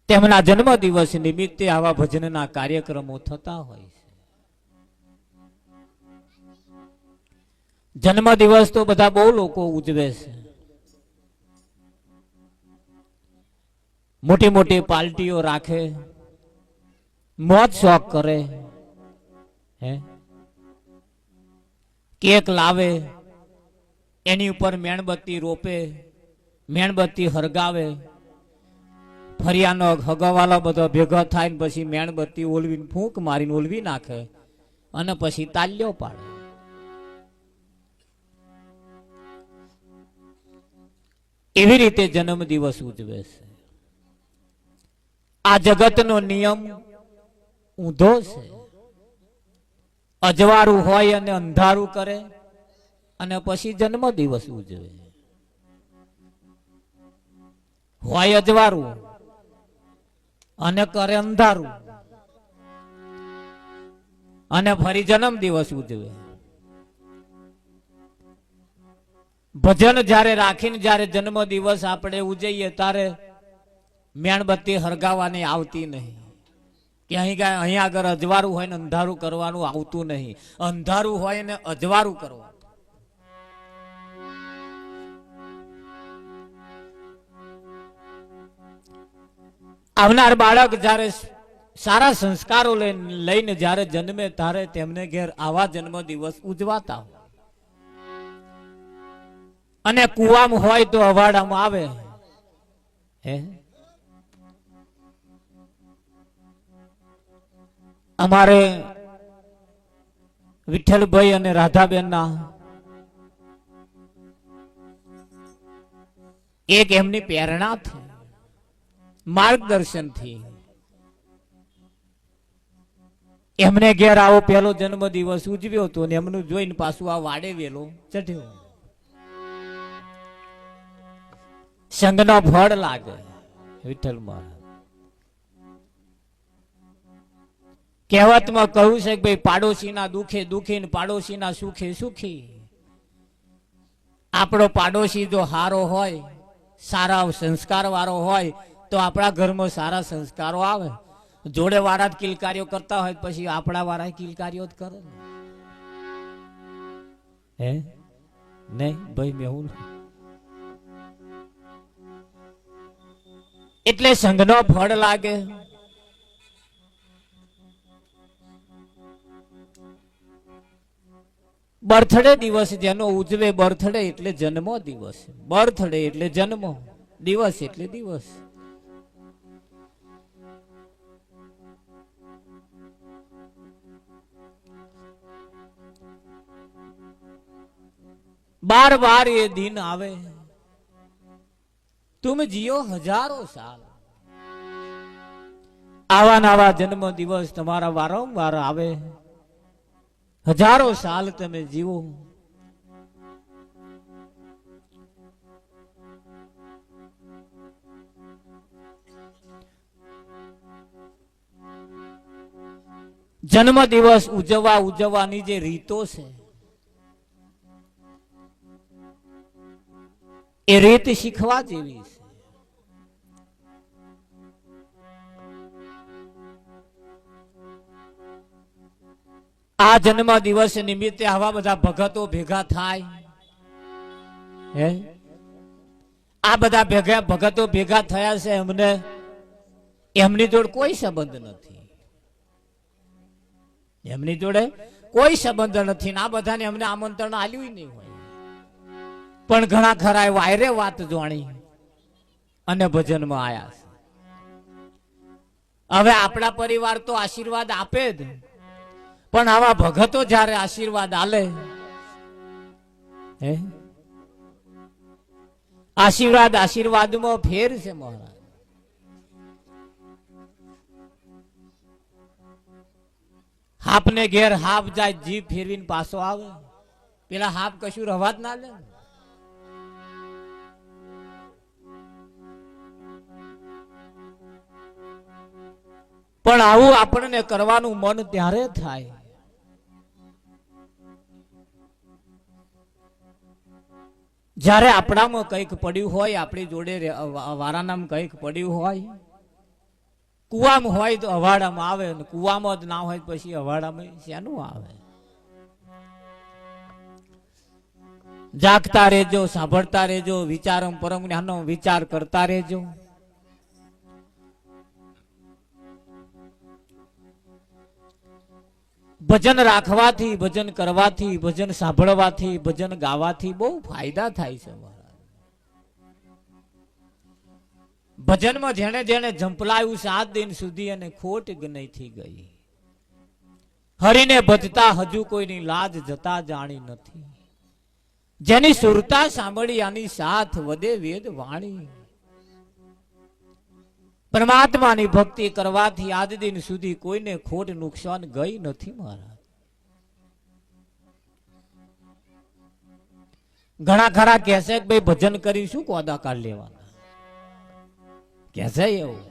તેમના જન્મ દિવસ નિમિત્તે આવા ભજનના કાર્યક્રમો થતા હોય છે. જન્મ દિવસ તો બધા બહુ લોકો ઉજવે છે. મોટી મોટી પાર્ટીઓ રાખે, મોજ શોખ કરે, કેક લાવે, એની ઉપર મીણબત્તી રોપે, મીણબત્તી હરગાવે, ફરિયાનો હગાવાલા બધા ભેગા થાય ને પછી મીણબત્તી ઓલવીને ફૂંક મારીને ઓલવી નાખે અને પછી તાલ્યો પાડે. એવી રીતે જન્મ દિવસ ઉજવે છે. આ જગતનો નિયમ ઊંધો છે. અજવાળું હોય અને અંધારું કરે અને પછી જન્મ દિવસ ઉજવે. હોય અજવાળું અને કરે અંધારું અને ફરી જન્મ દિવસ ઉજવે. ભજન જ્યારે રાખીને જ્યારે જન્મ દિવસ આપણે ઉજવીએ ત્યારે મીણબત્તી હરગાવાની આવતી નહીં કે અહીં આગળ અજવાળું હોય ને અંધારું કરવાનું આવતું નહીં. અંધારું હોય ને અજવાળું કરવાનું. આવનાર બાળક જ્યારે સારા સંસ્કારો લઈને જ્યારે જન્મે ત્યારે તેમને ઘેર આવા જન્મ દિવસ ઉજવાતા હોય. અને કુવામાં હોય તો અવાડામાં આવે. અમારે વિઠ્ઠલભાઈ અને રાધાબેન ના એક એમની પ્રેરણાથી, માર્ગદર્શનથી એમને ઘેર આવો પહેલો જન્મ દિવસ ઉજવ્યો હતો ને એમનું જોઈને પાછું આ વાડે વેલો ચઢ્યો. સંગનો ફળ લાગે. વિઠ્ઠલ મહારાજ કહેવતમાં કહ્યું છે કે ભાઈ પાડોશીના દુખે દુખી ને પાડોશીના સુખે સુખી. આપણો પાડોશી જો સારો હોય, સારા સંસ્કાર વાળો હોય તો આપણા ઘરમાં સારા સંસ્કારો આવે. જોડે વાળા જ કિલકારીઓ કરતા હોય પછી આપણા વાળા કિલકારીઓ જ કરે. નહીં ભાઈ મેહુલ. એટલે સંઘનો ફળ લાગે. બર્થડે દિવસ જેનો ઉજવે, બર્થડે એટલે જન્મ દિવસ, બર્થડે એટલે જન્મ દિવસ એટલે દિવસ. बार बार ये दिन आवे, तुम जियो हजारों साल. आवा नवा जन्म दिवस तुम्हारा वारंवार आवे, हजारों साल तमे जीवो. जन्म दिवस उजवવાની જે રીતો છે એ રીત શીખવા જેવી છે. આ જન્મ દિવસ નિમિત્તે આવા બધા ભગતો ભેગા થાય. આ બધા ભગતો ભેગા થયા છે. એમની જોડે કોઈ સંબંધ નથી. એમની જોડે કોઈ સંબંધ નથી. આ બધાને એમને આમંત્રણ આલ્યું નહીં હોય. પણ ઘણા ખરા વાયરે વાત જાણી અને ભજનમાં આયા છે. હવે આપણા પરિવાર તો આશીર્વાદ આપે જ, પણ આવા ભગતો જ્યારે આશીર્વાદ આલે, આશીર્વાદમાં ફેર છે મહારાજ. હાપને ઘેર હાપ જાય, જીભ ફેરવીને પાછો આવે. પેલા હાપ કશું રવા જ ના લે. પણ આવું આપણને કરવાનું મન ત્યારે થાય જ્યારે આપણામાં કંઈક પડ્યું હોય, આપણી જોડે વારાનામાં કંઈક પડ્યું હોય કુવામાં હોય તો અવાડામાં આવે, અને કુવામાં જ ના હોય પછી અવાડામાં શેનું આવે? જાગતા રહેજો, સાંભળતા રહેજો, વિચારમ પરમ જ્ઞાનનો વિચાર કરતા રહેજો. ભજન રાખવાથી, ભજન કરવાથી, ભજન સાંભળવાથી, ભજન ગાવાથી બહુ ફાયદા થાય છે. ભજનમાં જેને જેને ઝંપલાયું 7 દિન સુધી અને ખોટ નહીં ગઈ. હરીને ભજતા હજુ કોઈની લાજ જતા જાણી નથી. જેની સુરતા સાંભળી આની સાથ વધે વેદ વાણી. પરમાત્માની ભક્તિ કરવાથી આજ દિન સુધી કોઈને ખોટ નુકસાન ગઈ નથી. મહારાજ ઘણા ખરા કહેશે કે ભાઈ ભજન કરી શું કોદા કાઢ લેવાના, કહેશે એવું.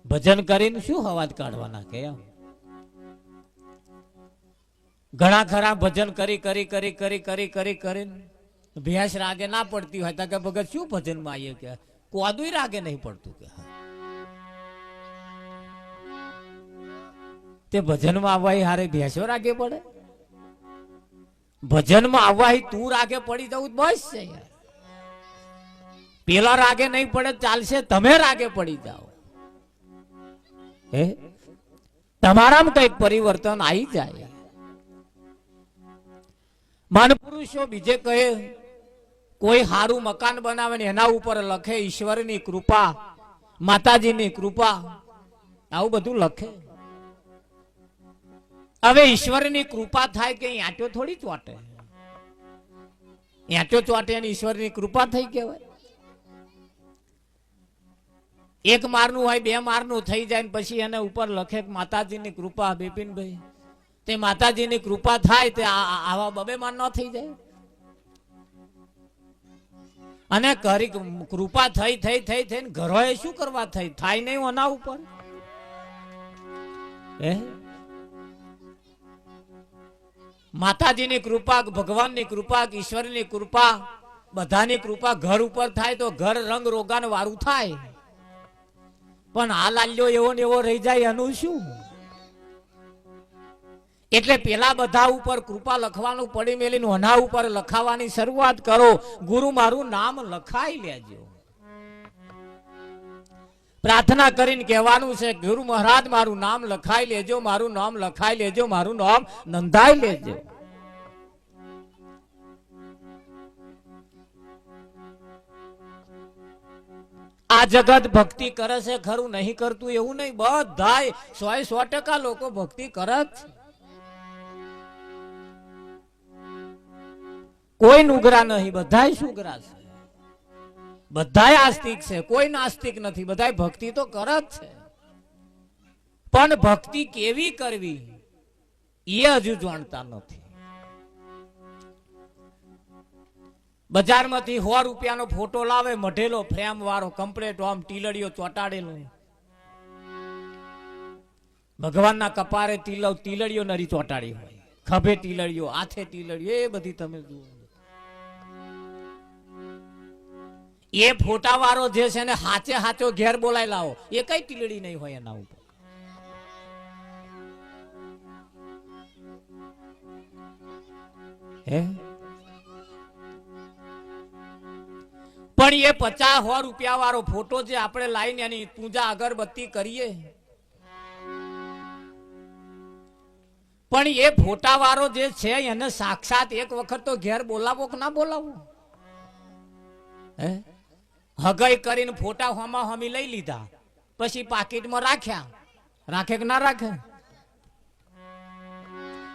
ભજન કરીને શું અવાજ કાઢવાના કે એમ. ઘણા ખરા ભજન કરી કરી કરી કરી કરી કરી કરીને ભેંસ રાગે ના પડતી હોય તો કે ભગત શું ભજનમાં આવીએ કે કોદું રાગે નહીં પડતું કે. તે ભજનમાં આવવા હારે ભેંસો રાગે પડે? ભજનમાં આવવા તું રાગે પડી જવું બસ છે યાર. પેલા રાગે નહીં પડે ચાલશે, તમે રાગે પડી જાઓ. તમારામાં કઈક પરિવર્તન આવી જાય. મહાપુરુષો બીજે કહે કોઈ સારું મકાન બનાવે ને એના ઉપર લખે ઈશ્વરની કૃપા, માતાજીની કૃપા, આવું બધું લખે. હવે ઈશ્વરની કૃપા થાય કે આંટો થોડી ચોટે? આંટો ચોટે અને ઈશ્વરની કૃપા થઈ કહેવાય? એક મારનું હોય 2 મારનું થઈ જાય પછી એને ઉપર લખે માતાજીની કૃપા. બિપિનભાઈ તે માતાજીની કૃપા થાય તે આવા 2 માર ન થઈ જાય? અને કરી કૃપા થઈ થઈ થઈ થઈને ઘરોએ શું કરવા થઈ? થાય નહીં એના ઉપર. માતાજીની કૃપા, ભગવાનની કૃપા, ઈશ્વરની કૃપા, બધાની કૃપા ઘર ઉપર થાય તો ઘર રંગ રોગાન વાળું થાય. પણ આ લાલ્યો એવો ને એવો રહી જાય એનું શું? એટલે પેલા બધા ઉપર કૃપા લખવાનું પડી મેલીને ઓના ઉપર લખાવાની શરૂઆત કરો. ગુરુ મારું નામ લખાઈ લેજો. પ્રાર્થના કરીને કહેવાનું છે ગુરુ મહારાજ મારું નામ લખાઈ લેજો, મારું નામ લખાઈ લેજો, મારું નામ નોંધાઈ લેજો. આ જગત ભક્તિ કરે છે ખરું, નહીં કરતું એવું નહીં. બધાય 100% લોકો ભક્તિ કરે જ છે. કોઈ નુગરા નહીં, બધાય સુગરા છે. બધાય આસ્તિક છે, કોઈ નાસ્તિક નથી. બધાય ભક્તિ તો કરે જ છે. પણ ભક્તિ કેવી કરવી એ હજુ જાણતા નથી. બજારમાંથી 100 રૂપિયાનો ફોટો લાવે, મઢેલો ફ્રેમ વાળો કમ્પ્લેટ, આમ ટીલડીઓ ચોટાડેલો. ભગવાનના કપારે ટીલડીઓ નરી ચોટાડી હોય, ખભે ટીલડીઓ, હાથે ટીલડીઓ, એ બધી તમે જુઓ. એ ફોટા વાળો જે છે ને હાચે હાચો ઘેર બોલાય લાવો, એ કઈ ટીલડી નહીં હોય એના ઉપર. પણ એ 50-100 રૂપિયા વાળો ફોટો જે આપણે લાવીને એની પૂજા અગરબત્તી કરીએ, પણ એ ફોટા વાળો જે છે એને સાક્ષાત એક વખત તો ઘેર બોલાવો કે ના બોલાવો? હગાઈ કરીને ફોટા હોમા હોમી લઈ લીધા, પછી પાકીટમાં રાખ્યા, રાખે કે ના રાખે?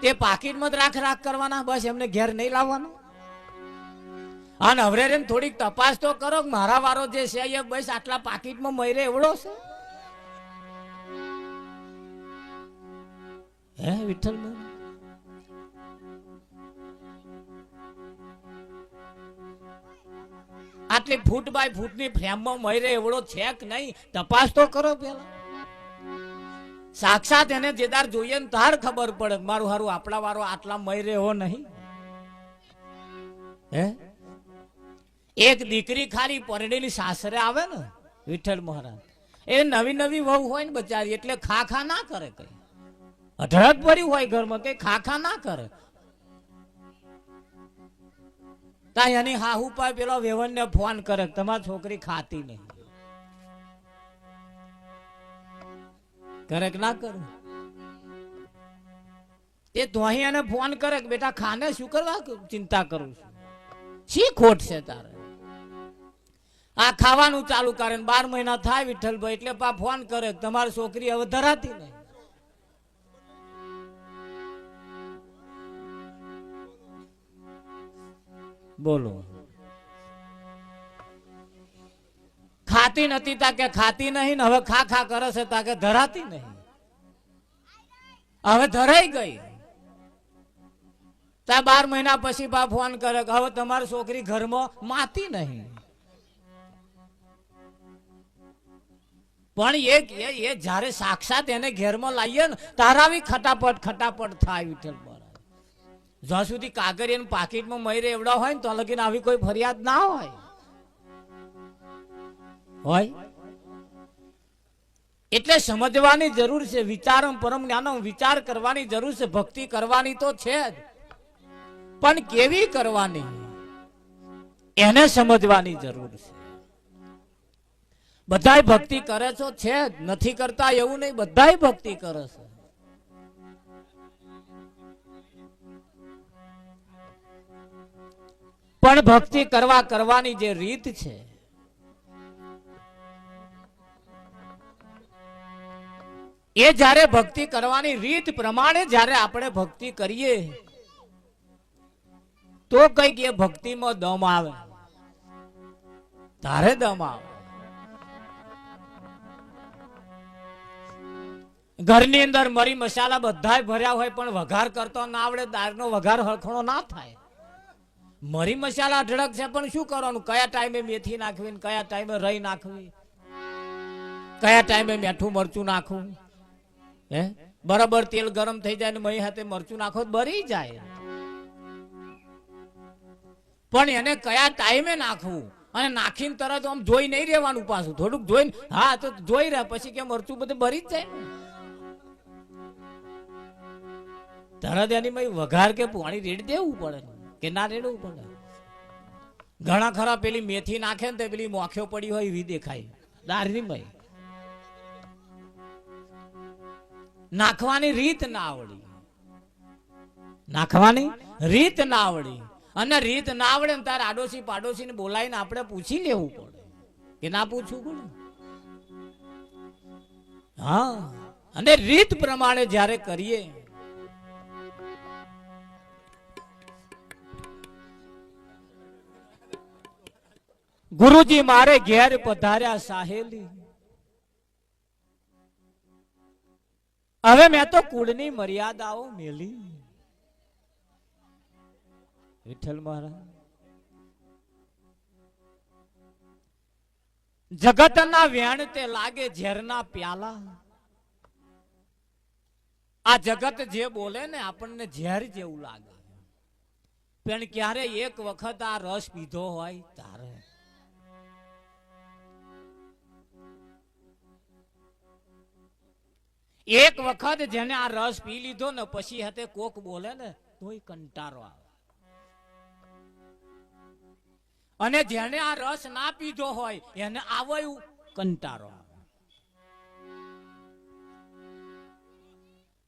તે પાકીટમાં જ રાખ કરવાના, બસ એમને ઘેર નહીં લાવવાના. અને હવે થોડીક તપાસ તો કરો કે મારા વારો જે છે એ બસ આટલા પાકીટમાં મયરે એવડો છે. હે વિઠ્ઠલ, આટલી ફૂટ બાય ફૂટની ફ્રેમમાં મયરે એવડો છે કે નહીં? તપાસ તો કરો પેલા. સાક્ષાત એને જેદાર જોઈએ ને તાર ખબર પડે મારું હારું આપણા વારો આટલા મયરે એવો નહીં. હે એક દીકરી ખાલી પરણેલી સાસરે આવે ને વિઠ્ઠલ મહારાજ એ નવી નવી વહુ હોય ને બચારી એટલે ખા ના કરે, કઈ અઢળક ભર્યું હોય ઘરમાં, કઈ ખા ના કરે. ત્યાં એની હાહુ પાય પેલો વેવન ને ફોન કરે તમારી છોકરી ખાતી નહીં, કરે કે ના કરે? એ તો અહીં એને ફોન કરે કે બેટા ખાને શું કરવા ચિંતા કરું છું, શી ખોટ છે તારે? આ ખાવાનું ચાલુ કરે 12 મહિના થાય વિઠ્ઠલભાઈ એટલે પા ફોન કરે તમારી છોકરી હવે ધરાતી નહીં. બોલો, ખાતી નથી તાકે ખાતી નહીં, હવે ખા કરે છે તાકે ધરાતી નહીં. હવે ધરાઈ ગઈ તા 12 મહિના પછી પા ફોન કરે કે હવે તમારી છોકરી ઘરમાં માતી નહીં. પણ એ જયારે સાક્ષાત એને ઘેરમાં લાવીએ ને તારાવી ખટાપટ થાય વિઠ્ઠલ મહારાજ. જ્યાં સુધી કાગરિયા પાકીટમાં મયરે એવડા હોય ને તો લગીને આવી કોઈ ફરિયાદ ના હોય. એટલે સમજવાની જરૂર છે, વિચારમ પરમ જ્ઞાનમ, વિચાર કરવાની જરૂર છે. ભક્તિ કરવાની તો છે જ, પણ કેવી કરવાની એને સમજવાની જરૂર છે. બધાય ભક્તિ કરે છો છે જ, નથી કરતા એવું નહીં, બધાય ભક્તિ કરે છે. પણ ભક્તિ કરવાની જે રીત છે એ જ્યારે ભક્તિ કરવાની રીત પ્રમાણે જ્યારે આપણે ભક્તિ કરીએ તો કઈક એ ભક્તિમાં દમ આવે, તારે દમ આવે. ઘરની અંદર મરી મસાલા બધા ભર્યા હોય પણ વઘાર કરતો ના આવડે, દાળનો વઘાર હળખણો ના થાય. મરી મસાલા અઢળક છે પણ શું કરવાનું? કયા ટાઈમે મેથી નાખવી, કયા ટાઈમે રઈ નાખવી, કયા ટાઈમે મીઠું મરચું નાખવું. હે બરાબર તેલ ગરમ થઈ જાય ને મહી હાથે મરચું નાખો બરી જાય. પણ એને કયા ટાઈમે નાખવું અને નાખીને તરત આમ જોઈ નહીં રહેવાનું, પાછું થોડુંક જોઈને હા તો જોઈ રહ્યા પછી કે મરચું બધું બરી જ જાય. તરત એની વઘાર કે પાણી રેડી દેવું પડે કે ના રેડવું પડે. ઘણા ખરા પેલી મેથી નાખે ને તો પેલી મોખ્યો પડી હોય એવી દેખાય. દારની ભાઈ નાખવાની રીત ના આવડી, નાખવાની રીત ના આવડી. અને રીત ના આવડે ને તારે આડોશી પાડોશી ને બોલાવીને આપણે પૂછી લેવું પડે કે ના પૂછવું પડે. હા, અને રીત પ્રમાણે જ્યારે કરીએ ગુરુજી મારે ઘેર પધાર્યા સાહેલી, હવે મેં તો કુળની મર્યાદાઓ મેલી. વિઠ્ઠલ મહારાજ જગતના વેણ તે લાગે ઝેરના પ્યાલા. આ જગત જે બોલે ને આપણને ઝેર જેવું લાગે, પણ ક્યારે એક વખત આ રસ પીધો હોય તારે. એક વખત જેને આ રસ પી લીધો ને પછી હતે કોક બોલે ને તોય કંટારો આવે. અને જેને આ રસ ના પીધો હોય એને આવ્યું કંટારો આવે.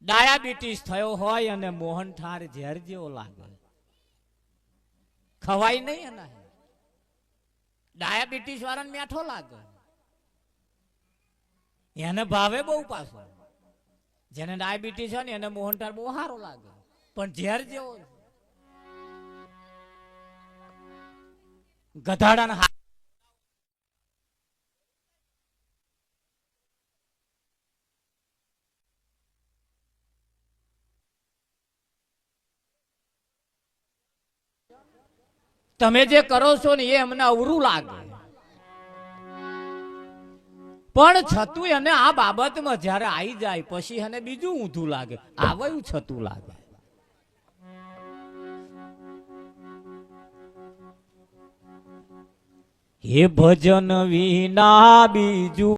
ડાયાબિટીસ થયો હોય અને મોહનથાળ ઝેર જેવો લાગે, ખવાય નહીં. એના ડાયાબિટીસ વાળાને મીઠો લાગે, એને ભાવે બહુ પાછો. જેને ડાયાબિટીસ હોય ને એને મોહનથાળ બહુ સારો લાગે, પણ ઝેર જેવો. ગધાડાના તમે જે કરો છો ને એ અમને અવરું લાગે, પણ છતું એને આ બાબતમાં જયારે આવી જાય પછી એને બીજું ઊંધું લાગે, આવું છતું લાગે. હે ભજન વિના બીજું